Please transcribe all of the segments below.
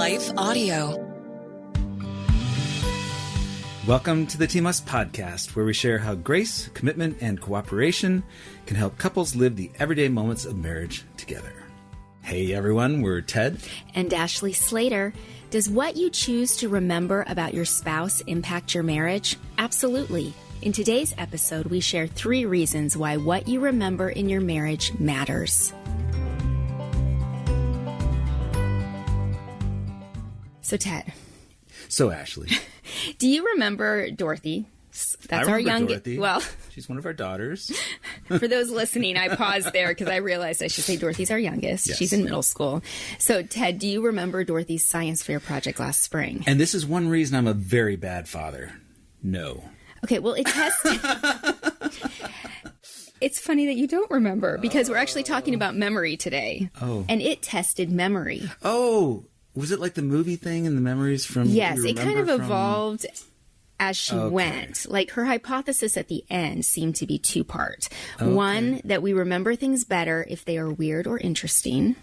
Life Audio. Welcome to the Team Us podcast, where we share how grace, commitment, and cooperation can help couples live the everyday moments of marriage together. Hey everyone, we're Ted and Ashleigh Slater. Does what you choose to remember about your spouse impact your marriage? Absolutely. In today's episode, we share 3 reasons why what you remember in your marriage matters. So Ted. So Ashleigh. Do you remember Dorothy? That's our youngest. Well, she's one of our daughters. For those listening, I paused there because I realized I should say Dorothy's our youngest. Yes. She's in middle school. So, Ted, do you remember Dorothy's science fair project last spring? And this is one reason I'm a very bad father. No. Okay, well, it tested. It's funny that you don't remember because we're actually talking about memory today. Oh. And it tested memory. Oh. Was it like the movie thing and the memories from... Yes, it kind of evolved as she went. Like her hypothesis at the end seemed to be 2-part. Okay. One, that we remember things better if they are weird or interesting.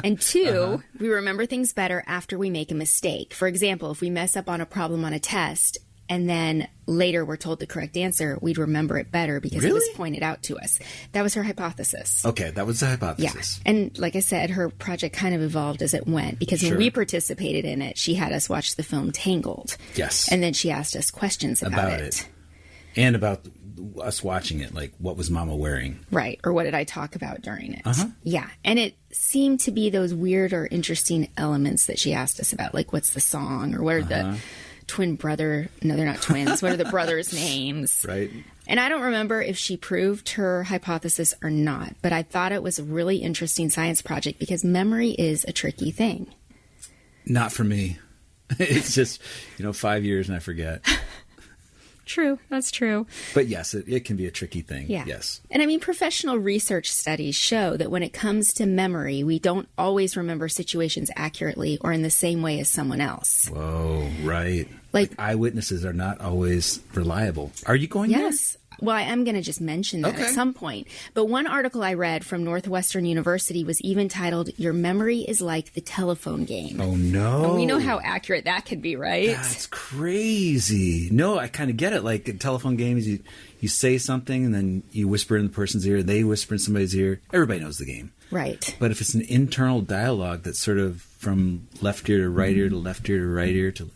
And 2, we remember things better after we make a mistake. For example, if we mess up on a problem on a test and then later we're told the correct answer, we'd remember it better because it was pointed out to us. That was her hypothesis. Okay, that was the hypothesis. Yeah. And like I said, her project kind of evolved as it went because when we participated in it, she had us watch the film Tangled. Yes. And then she asked us questions about it. And about us watching it, like what was Mama wearing? Right. Or what did I talk about during it? Yeah. And it seemed to be those weird or interesting elements that she asked us about, like what's the song or what are the... twin brother. No, they're not twins. What are the brothers' names? Right. And I don't remember if she proved her hypothesis or not, but I thought it was a really interesting science project because memory is a tricky thing. Not for me. It's just, 5 years and I forget. True. That's true. But yes, it can be a tricky thing. Yeah. Yes. And I mean, professional research studies show that when it comes to memory, we don't always remember situations accurately or in the same way as someone else. Whoa, right. Like eyewitnesses are not always reliable. Are you going there? Yes. Well, I am going to just mention that at some point. But one article I read from Northwestern University was even titled, "Your Memory is Like the Telephone Game." Oh, no. And we know how accurate that could be, right? That's crazy. No, I kind of get it. Like in telephone games, you say something and then you whisper in the person's ear, they whisper in somebody's ear. Everybody knows the game. Right. But if it's an internal dialogue that's sort of from left ear to right ear to left ear to right ear to...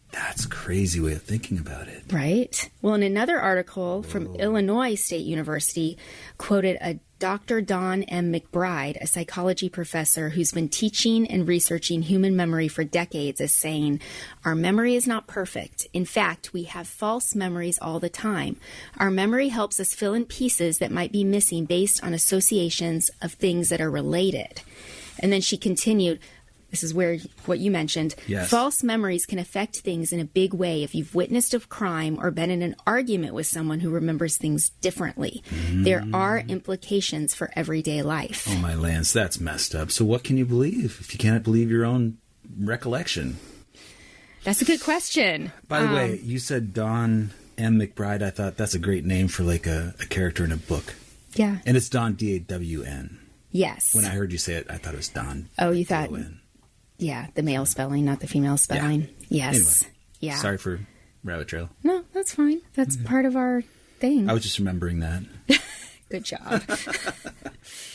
That's a crazy way of thinking about it. Right. Well, in another article from Illinois State University quoted a Dr. Don M. McBride, a psychology professor who's been teaching and researching human memory for decades, as saying, "Our memory is not perfect. In fact, we have false memories all the time. Our memory helps us fill in pieces that might be missing based on associations of things that are related." And then she continued, this is where what you mentioned. Yes. False memories can affect things in a big way if you've witnessed a crime or been in an argument with someone who remembers things differently. There are implications for everyday life. Oh, my Lance, that's messed up. So what can you believe if you cannot believe your own recollection? That's a good question. By the way, you said Don M. McBride. I thought that's a great name for like a character in a book. Yeah. And it's Don, D-A-W-N. Yes. When I heard you say it, I thought it was Don. Oh, you thought... D-O-N. Yeah, the male spelling, not the female spelling. Yeah. Yes. Anyway, yeah. Sorry for rabbit trail. No, that's fine. That's part of our thing. I was just remembering that. Good job.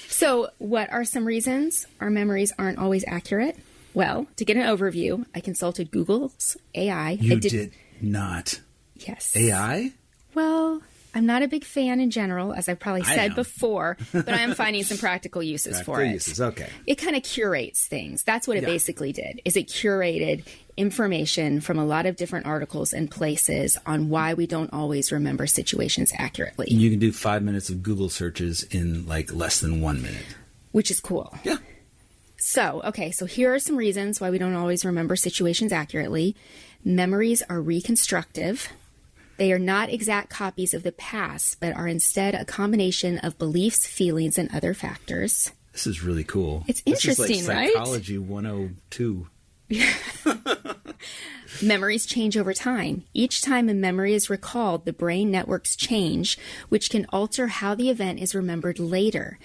So, what are some reasons our memories aren't always accurate? Well, to get an overview, I consulted Google's AI. You did not. Yes. AI? Well, I'm not a big fan in general, as I've probably said before, but I am finding some practical uses for it. Uses, okay. It kind of curates things. That's what it basically did, is it curated information from a lot of different articles and places on why we don't always remember situations accurately. You can do 5 minutes of Google searches in like less than 1 minute. Which is cool. Yeah. So here are some reasons why we don't always remember situations accurately. Memories are reconstructive. They are not exact copies of the past, but are instead a combination of beliefs, feelings, and other factors. This is really cool. It's interesting, this is like right? Psychology 102. Memories change over time. Each time a memory is recalled, the brain networks change, which can alter how the event is remembered later.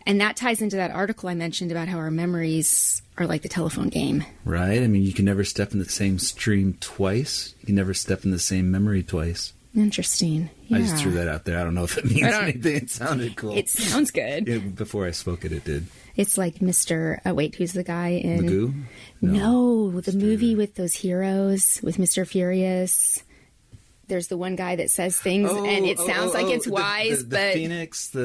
And that ties into that article I mentioned about how our memories are like the telephone game. Right? I mean, you can never step in the same stream twice. You can never step in the same memory twice. Interesting. Yeah. I just threw that out there. I don't know if it means anything. It sounded cool. It sounds good. Before I spoke it did. It's like Mr. Wait, who's the guy in... Magoo? No, the movie with those heroes, with Mr. Furious. There's the one guy that says things, and it sounds like it's wise, the but... Phoenix,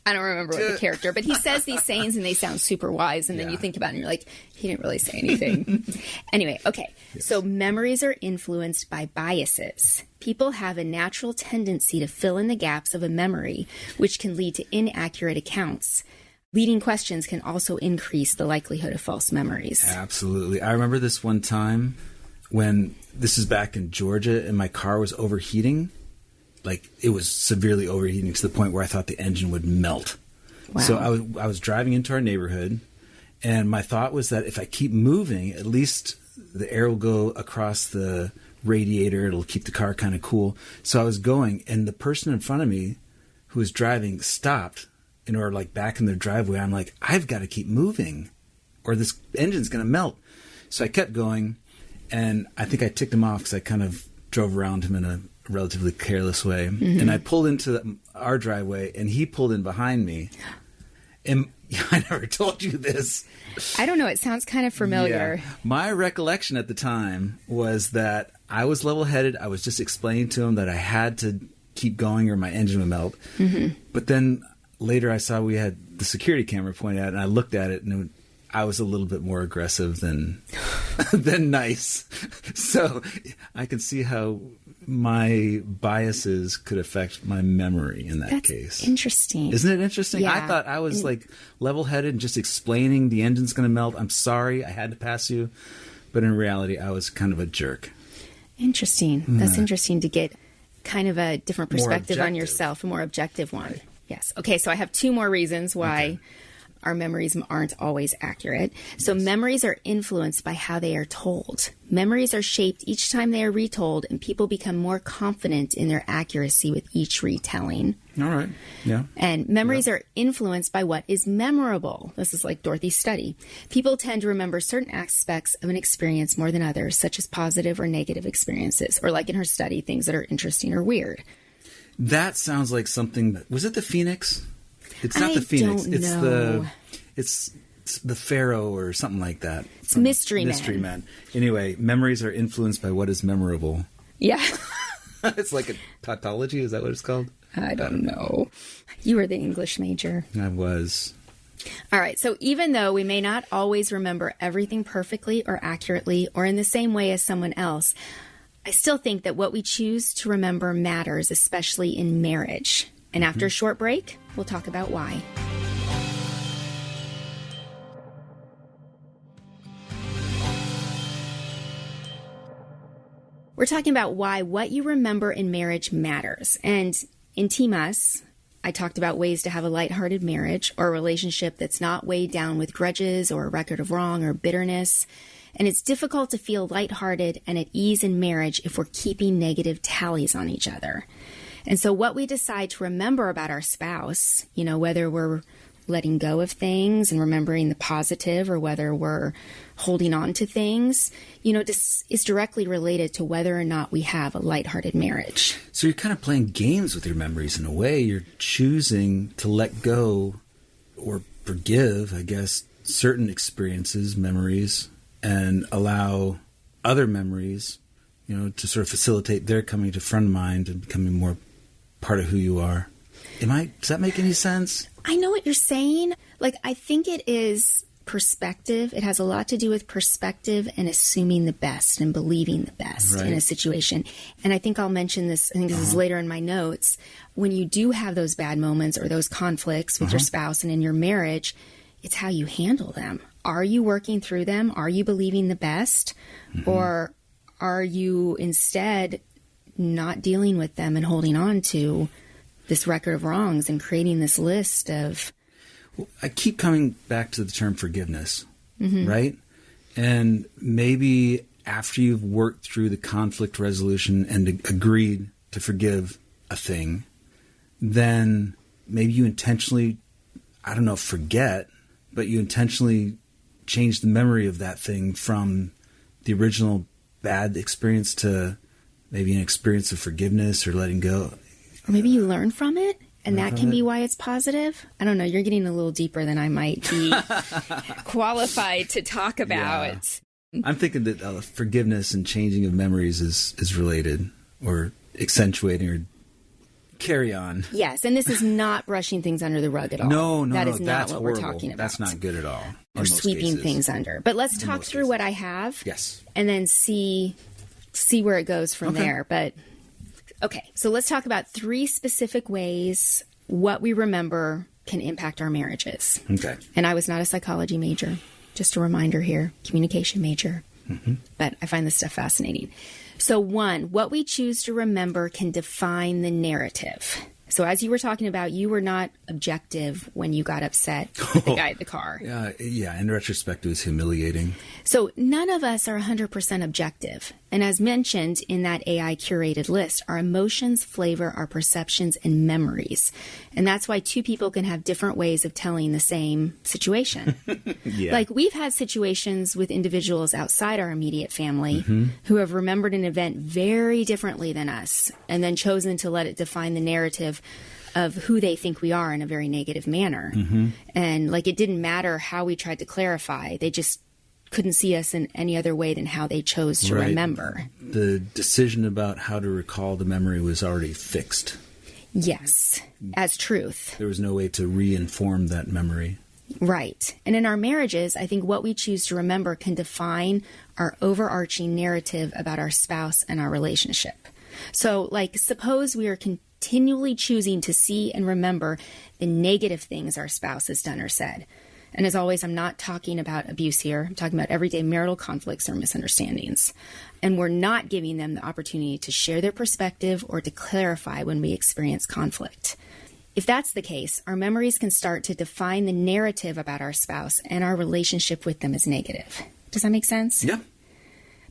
I don't remember what the character, but he says these sayings and they sound super wise, and then you think about it and you're like, he didn't really say anything. Anyway, okay. Yes. So memories are influenced by biases. People have a natural tendency to fill in the gaps of a memory, which can lead to inaccurate accounts. Leading questions can also increase the likelihood of false memories. Absolutely. I remember this one time when, this is back in Georgia, and my car was overheating. Like, it was severely overheating to the point where I thought the engine would melt. Wow. So I was driving into our neighborhood, and my thought was that if I keep moving, at least the air will go across the radiator. It'll keep the car kind of cool. So I was going, and the person in front of me who was driving stopped in order, like, back in their driveway. I'm like, I've got to keep moving or this engine's going to melt. So I kept going, and I think I ticked him off because I kind of drove around him in a relatively careless way. Mm-hmm. And I pulled into our driveway, and he pulled in behind me. And I never told you this. I don't know. It sounds kind of familiar. Yeah. My recollection at the time was that I was level-headed. I was just explaining to him that I had to keep going or my engine would melt. Mm-hmm. But then later I saw we had the security camera pointed out, and I looked at it, and I was a little bit more aggressive than nice. So I can see how my biases could affect my memory in that case. Interesting. Isn't it interesting? Yeah. I thought I was like level-headed and just explaining the engine's going to melt. I'm sorry, I had to pass you. But in reality, I was kind of a jerk. Interesting. That's interesting to get kind of a different perspective on yourself, a more objective one. Right. Yes. Okay, so I have two more reasons why our memories aren't always accurate. So memories are influenced by how they are told. Memories are shaped each time they are retold, and people become more confident in their accuracy with each retelling. All right. Yeah. And memories are influenced by what is memorable. This is like Dorothy's study. People tend to remember certain aspects of an experience more than others, such as positive or negative experiences, or like in her study, things that are interesting or weird. That sounds like something was it the Phoenix? It's not the Phoenix. It's the Pharaoh or something like that. It's Mystery Man. Anyway, memories are influenced by what is memorable. Yeah. It's like a tautology. Is that what it's called? I don't know. You were the English major. I was. All right. So even though we may not always remember everything perfectly or accurately or in the same way as someone else, I still think that what we choose to remember matters, especially in marriage. And after a short break, we'll talk about why. We're talking about why what you remember in marriage matters. And in Team Us, I talked about ways to have a lighthearted marriage or a relationship that's not weighed down with grudges or a record of wrong or bitterness. And it's difficult to feel lighthearted and at ease in marriage if we're keeping negative tallies on each other. And so what we decide to remember about our spouse, you know, whether we're letting go of things and remembering the positive or whether we're holding on to things, you know, this is directly related to whether or not we have a lighthearted marriage. So you're kind of playing games with your memories in a way. You're choosing to let go or forgive, I guess, certain experiences, memories, and allow other memories, you know, to sort of facilitate their coming to front of mind and becoming more part of who you are. Does that make any sense? I know what you're saying. Like, I think it is perspective. It has a lot to do with perspective and assuming the best and believing the best in a situation. And I think I'll mention this, I think this is later in my notes. When you do have those bad moments or those conflicts with your spouse and in your marriage, it's how you handle them. Are you working through them? Are you believing the best? Or are you instead not dealing with them and holding on to this record of wrongs and creating this list of... Well, I keep coming back to the term forgiveness, right? And maybe after you've worked through the conflict resolution and agreed to forgive a thing, then maybe you intentionally I don't know, forget, but you intentionally change the memory of that thing from the original bad experience to maybe an experience of forgiveness or letting go. Or maybe you learn from it, and that can be why it's positive. I don't know. You're getting a little deeper than I might be qualified to talk about. Yeah. I'm thinking that forgiveness and changing of memories is related, or accentuating, or carry on. Yes, and this is not brushing things under the rug at all. No, that is not that's what horrible. we're talking about. That's not good at all. Or sweeping things under. But let's talk through what I have. Yes. And then see where it goes from there. But okay, so let's talk about 3 specific ways what we remember can impact our marriages. Okay. And I was not a psychology major. Just a reminder here, communication major. Mm-hmm. But I find this stuff fascinating. So 1, what we choose to remember can define the narrative. So as you were talking about, you were not objective when you got upset with the guy at the car. Yeah, in retrospect, it was humiliating. So none of us are 100% objective. And as mentioned in that AI curated list, our emotions flavor our perceptions and memories. And that's why 2 people can have different ways of telling the same situation. Yeah. Like we've had situations with individuals outside our immediate family who have remembered an event very differently than us and then chosen to let it define the narrative of who they think we are in a very negative manner. And like it didn't matter how we tried to clarify. They just couldn't see us in any other way than how they chose to remember. The decision about how to recall the memory was already fixed. Yes, as truth. There was no way to re-inform that memory. Right. And in our marriages, I think what we choose to remember can define our overarching narrative about our spouse and our relationship. So, like, suppose we are continually choosing to see and remember the negative things our spouse has done or said. And as always, I'm not talking about abuse here. I'm talking about everyday marital conflicts or misunderstandings. And we're not giving them the opportunity to share their perspective or to clarify when we experience conflict. If that's the case, our memories can start to define the narrative about our spouse and our relationship with them as negative. Does that make sense? Yeah.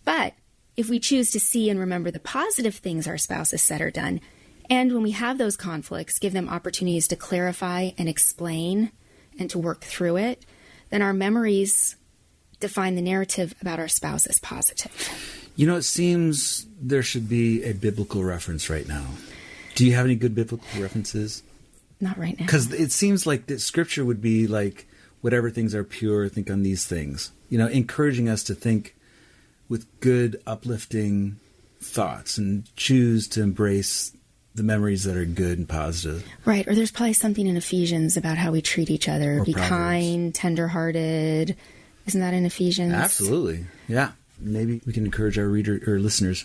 But if we choose to see and remember the positive things our spouse has said or done, and when we have those conflicts, give them opportunities to clarify and explain and to work through it, then our memories define the narrative about our spouse as positive. You know, it seems there should be a biblical reference right now. Do you have any good biblical references? Not right now. Because it seems like that scripture would be like, whatever things are pure, think on these things. You know, encouraging us to think with good, uplifting thoughts and choose to embrace the memories that are good and positive. Right. Or there's probably something in Ephesians about how we treat each other. Or be Proverbs. Kind, tender-hearted. Isn't that in Ephesians? Absolutely. Yeah. Maybe we can encourage our listeners,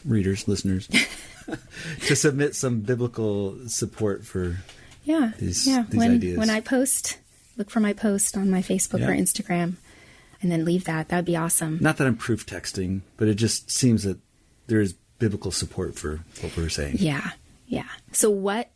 to submit some biblical support for these ideas. When I post, look for my post on my Facebook or Instagram, and then leave that. That'd be awesome. Not that I'm proof texting, but it just seems that there is biblical support for what we're saying. Yeah. Yeah. So what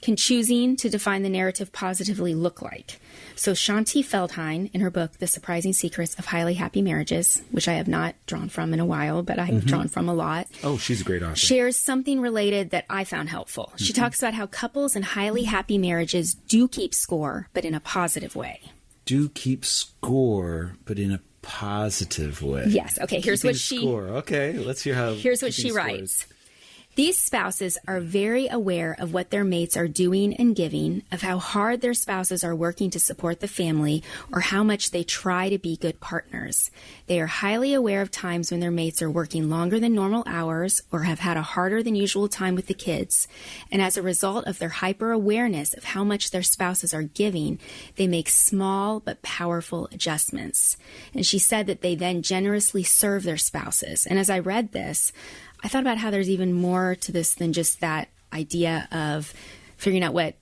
can choosing to define the narrative positively look like? So Shanti Feldhahn, in her book, The Surprising Secrets of Highly Happy Marriages, which I have not drawn from in a while, but I have drawn from a lot. Oh, she's a great author. Shares something related that I found helpful. She talks about how couples in highly happy marriages do keep score, but in a positive way. Do keep score, but in a positive way. Yes. Okay. Here's Keeping what she. Score. Okay. Let's hear how. Here's what she writes. These spouses are very aware of what their mates are doing and giving, of how hard their spouses are working to support the family, or how much they try to be good partners. They are highly aware of times when their mates are working longer than normal hours or have had a harder than usual time with the kids. And as a result of their hyper-awareness of how much their spouses are giving, they make small but powerful adjustments. And she said that they then generously serve their spouses. And as I read this, I thought about how there's even more to this than just that idea of figuring out what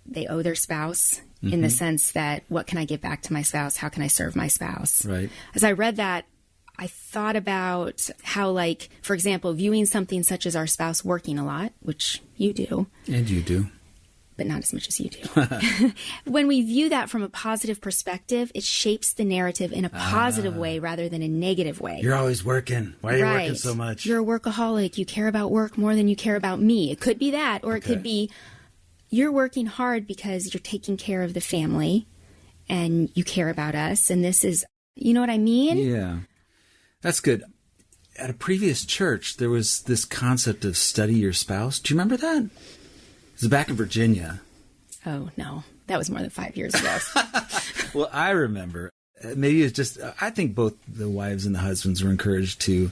they owe their spouse in the sense that, what can I give back to my spouse? How can I serve my spouse? Right. As I read that, I thought about how, like, for example, viewing something such as our spouse working a lot, which you do. And you do. But not as much as you do. When we view that from a positive perspective, it shapes the narrative in a positive way rather than a negative way. You're always working. Why are you working so much? You're a workaholic. You care about work more than you care about me. It could be that, or it could be you're working hard because you're taking care of the family and you care about us. And this is, you know what I mean? Yeah. That's good. At a previous church, there was this concept of study your spouse. Do you remember that? It was back in Virginia. Oh, no. That was more than 5 years ago. Well, I remember. Maybe it's just, I think both the wives and the husbands were encouraged to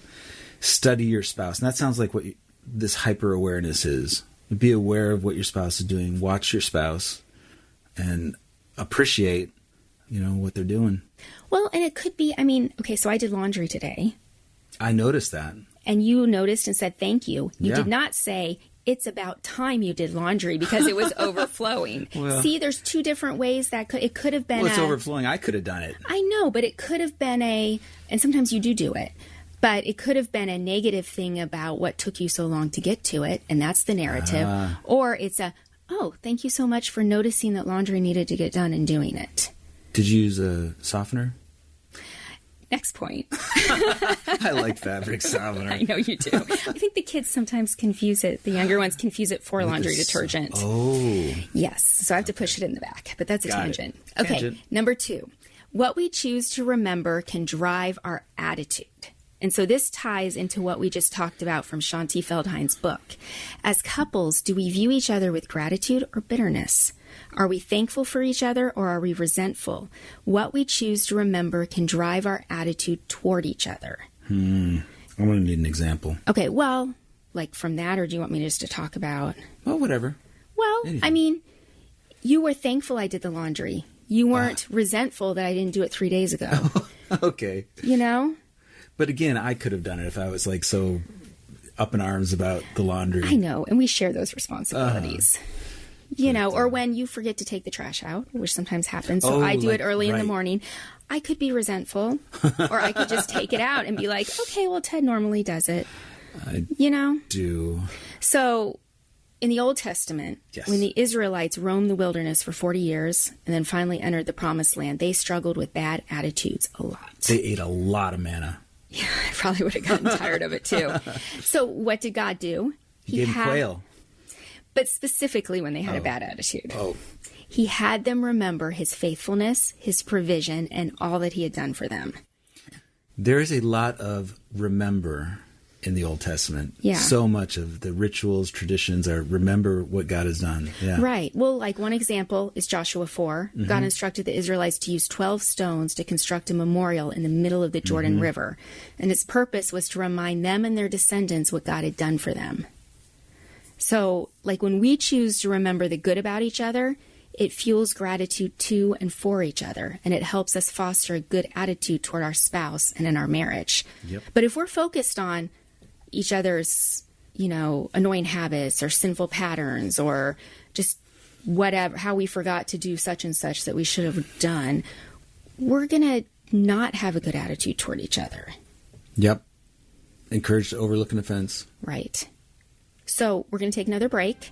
study your spouse. And that sounds like what this hyper-awareness is. Be aware of what your spouse is doing. Watch your spouse and appreciate, what they're doing. Well, and it could be, okay, so I did laundry today. I noticed that. And you noticed and said thank you. You Yeah. did not say, it's about time you did laundry because it was overflowing. Well, see, there's two different ways that it could have been. Well, it's overflowing. I could have done it. I know, but it could have been and sometimes you do it, but it could have been a negative thing about what took you so long to get to it, and that's the narrative. Or it's oh, thank you so much for noticing that laundry needed to get done and doing it. Did you use a softener? Next point. I like fabric softener. I know you do. I think the kids sometimes confuse it. The younger ones confuse it for laundry detergent. Oh. Yes. So I have to push it in the back, but that's a tangent. It. Okay. Tangent. Number 2. What we choose to remember can drive our attitude. And so this ties into what we just talked about from Shanti Feldhein's book. As couples, do we view each other with gratitude or bitterness? Are we thankful for each other or are we resentful? What we choose to remember can drive our attitude toward each other. I'm going to need an example. Okay, well, like from that, or do you want me just to talk about? Well, whatever. Well, Anything. You were thankful I did the laundry. You weren't resentful that I didn't do it 3 days ago. Okay. But again, I could have done it if I was so up in arms about the laundry. I know, and we share those responsibilities. Or when you forget to take the trash out, which sometimes happens. So I do it early in the morning. I could be resentful, or I could just take it out and be like, okay, well, Ted normally does it. I do. So in the Old Testament, yes. When the Israelites roamed the wilderness for 40 years and then finally entered the Promised Land, they struggled with bad attitudes a lot. They ate a lot of manna. Yeah, I probably would have gotten tired of it too. So what did God do? He gave them quail. But specifically when they had a bad attitude. Oh. He had them remember his faithfulness, his provision, and all that he had done for them. There is a lot of remember in the Old Testament. Yeah. So much of the rituals, traditions are remember what God has done. Yeah. Right. Well, like one example is Joshua 4. Mm-hmm. God instructed the Israelites to use 12 stones to construct a memorial in the middle of the Jordan River. And its purpose was to remind them and their descendants what God had done for them. So, when we choose to remember the good about each other, it fuels gratitude to and for each other, and it helps us foster a good attitude toward our spouse and in our marriage. Yep. But if we're focused on each other's, annoying habits or sinful patterns or just whatever, how we forgot to do such and such that we should have done, we're going to not have a good attitude toward each other. Yep. Encouraged to overlook an offense. Right. So we're going to take another break.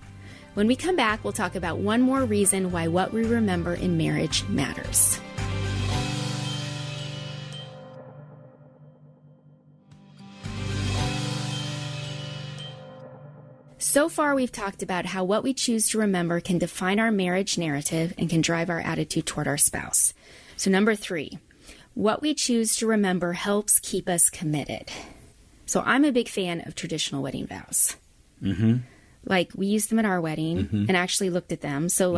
When we come back, we'll talk about one more reason why what we remember in marriage matters. So far, we've talked about how what we choose to remember can define our marriage narrative and can drive our attitude toward our spouse. So number 3, what we choose to remember helps keep us committed. So I'm a big fan of traditional wedding vows. Mm-hmm. We used them at our wedding and actually looked at them. So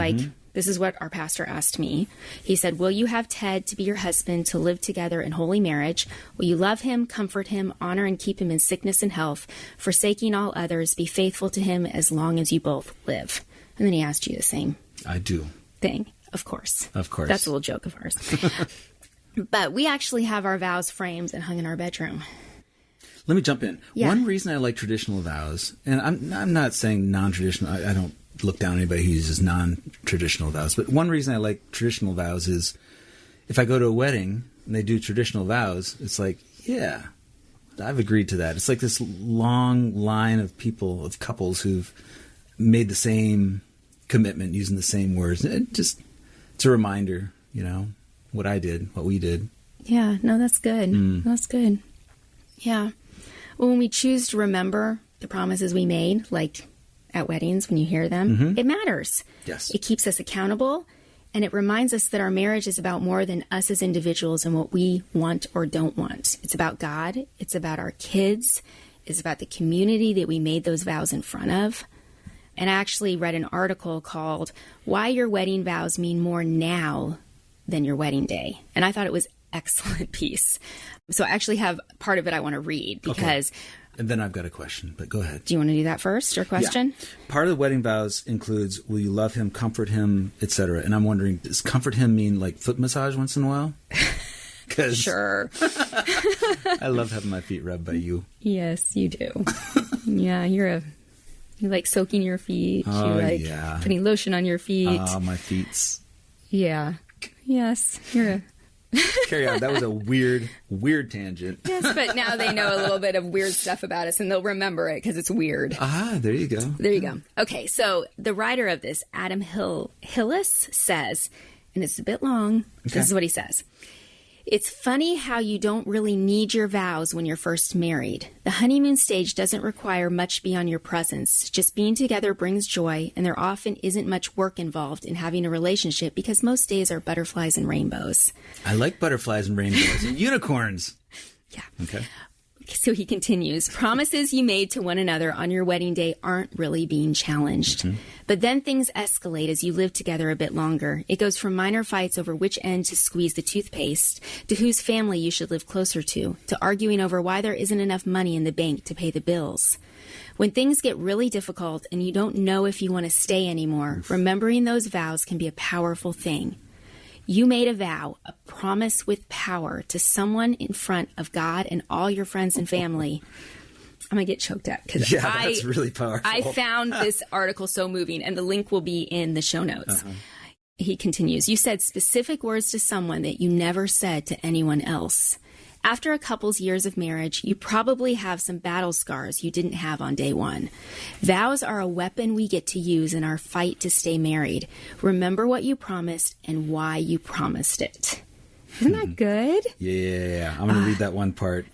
this is what our pastor asked me. He said, will you have Ted to be your husband to live together in holy marriage? Will you love him, comfort him, honor and keep him in sickness and health, forsaking all others, be faithful to him as long as you both live? And then he asked you the same. I do. Thing. Of course. Of course. That's a little joke of ours. But we actually have our vows framed and hung in our bedroom. Let me jump in. Yeah. One reason I like traditional vows, and I'm not saying non-traditional, I don't look down on anybody who uses non-traditional vows, but one reason I like traditional vows is if I go to a wedding and they do traditional vows, it's like, yeah, I've agreed to that. It's like this long line of people, of couples who've made the same commitment using the same words. It's a reminder, what I did, what we did. Yeah, no, that's good. That's good. Yeah. Well, when we choose to remember the promises we made, like at weddings, when you hear them, it matters. Yes. It keeps us accountable, And it reminds us that our marriage is about more than us as individuals and what we want or don't want. It's about God. It's about our kids. It's about the community that we made those vows in front of. And I actually read an article called Why Your Wedding Vows Mean More Now Than Your Wedding Day. And I thought it was an excellent piece. So I actually have part of it I want to read because... Okay. And then I've got a question, but go ahead. Do you want to do that first, or question? Yeah. Part of the wedding vows includes, will you love him, comfort him, etc. And I'm wondering, does comfort him mean like foot massage once in a while? Sure. I love having my feet rubbed by you. Yes, you do. Yeah, you like soaking your feet. Oh, you like yeah. putting lotion on your feet. Oh, my feet. Yeah. Yes, you're a... Carry on. That was a weird tangent. Yes, but now they know a little bit of weird stuff about us, and they'll remember it because it's weird. Ah, there you go. There you go. Okay, so the writer of this, Adam Hillis, says, and it's a bit long, This is what he says. It's funny how you don't really need your vows when you're first married. The honeymoon stage doesn't require much beyond your presence. Just being together brings joy, and there often isn't much work involved in having a relationship because most days are butterflies and rainbows. I like butterflies and rainbows and unicorns. Yeah. Okay. So he continues, promises you made to one another on your wedding day aren't really being challenged. Mm-hmm. But then things escalate as you live together a bit longer. It goes from minor fights over which end to squeeze the toothpaste, to whose family you should live closer to arguing over why there isn't enough money in the bank to pay the bills. When things get really difficult and you don't know if you want to stay anymore, remembering those vows can be a powerful thing. You made a vow, a promise with power to someone in front of God and all your friends and family. I'm going to get choked up because that's really powerful. I found this article so moving, and the link will be in the show notes. Uh-huh. He continues, you said specific words to someone that you never said to anyone else. After a couple's years of marriage, you probably have some battle scars you didn't have on day one. Vows are a weapon we get to use in our fight to stay married. Remember what you promised and why you promised it. Isn't that good? Yeah. I'm going to read that one part.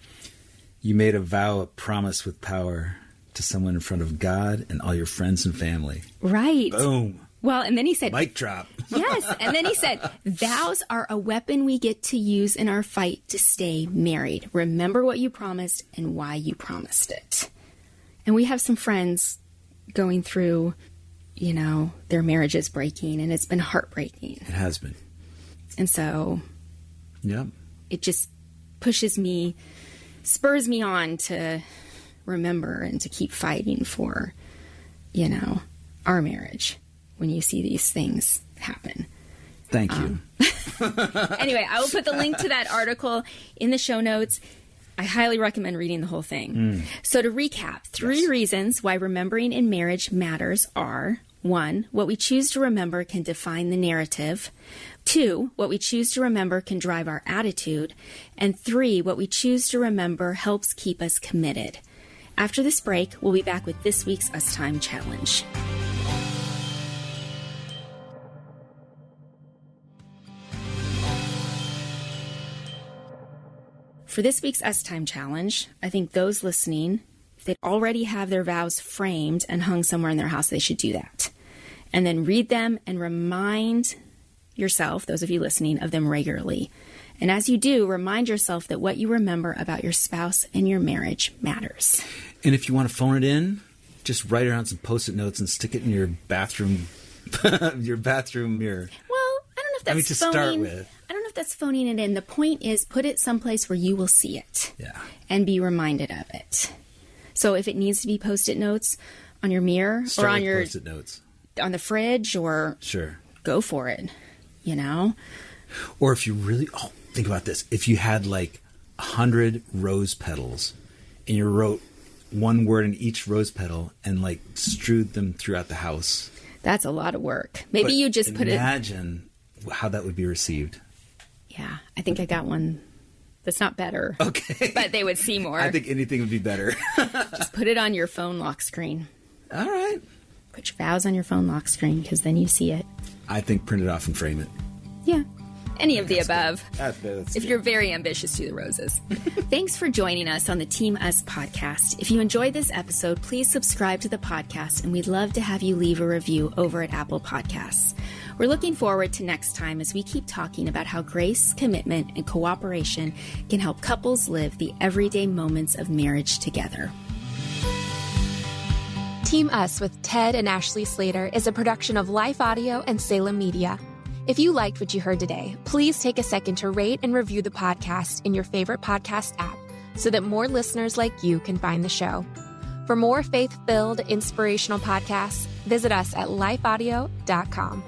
You made a vow, a promise with power to someone in front of God and all your friends and family. Right. Boom. Well, and then he said... Mic drop. Yes, and then he said, vows are a weapon we get to use in our fight to stay married. Remember what you promised and why you promised it. And we have some friends going through, their marriages breaking, and it's been heartbreaking. It has been. And so... Yeah. It just spurs me on to remember and to keep fighting for, our marriage. When you see these things happen. Thank you. Anyway, I will put the link to that article in the show notes. I highly recommend reading the whole thing. So to recap, 3 reasons why remembering in marriage matters are: 1, what we choose to remember can define the narrative. 2, what we choose to remember can drive our attitude. And 3, what we choose to remember helps keep us committed. After this break, we'll be back with this week's Us Time Challenge. For this week's Us Time Challenge, I think those listening, if they already have their vows framed and hung somewhere in their house, they should do that. And then read them and remind yourself, those of you listening, of them regularly. And as you do, remind yourself that what you remember about your spouse and your marriage matters. And if you want to phone it in, just write it on some Post-it notes and stick it in your bathroom mirror. Well, I don't know if that's to start with. I don't know if that's phoning it in. The point is, put it someplace where you will see it. Yeah. And be reminded of it. So if it needs to be Post-it notes on your mirror or on your Post-it notes on the fridge, or sure, go for it. Or if you really think about this, if you had like 100 rose petals and you wrote one word in each rose petal and like strewed them throughout the house. That's a lot of work. Maybe you just put it. Imagine how that would be received. Yeah, I think I got one that's not better. Okay. But they would see more. I think anything would be better. Just put it on your phone lock screen. All right. Put your vows on your phone lock screen, because then you see it. I think print it off and frame it. Yeah. Any of the above. That's if you're very ambitious, do the roses. Thanks for joining us on the Team Us podcast. If you enjoyed this episode, please subscribe to the podcast, and we'd love to have you leave a review over at Apple Podcasts. We're looking forward to next time as we keep talking about how grace, commitment, and cooperation can help couples live the everyday moments of marriage together. Team Us with Ted and Ashleigh Slater is a production of Life Audio and Salem Media. If you liked what you heard today, please take a second to rate and review the podcast in your favorite podcast app so that more listeners like you can find the show. For more faith-filled, inspirational podcasts, visit us at lifeaudio.com.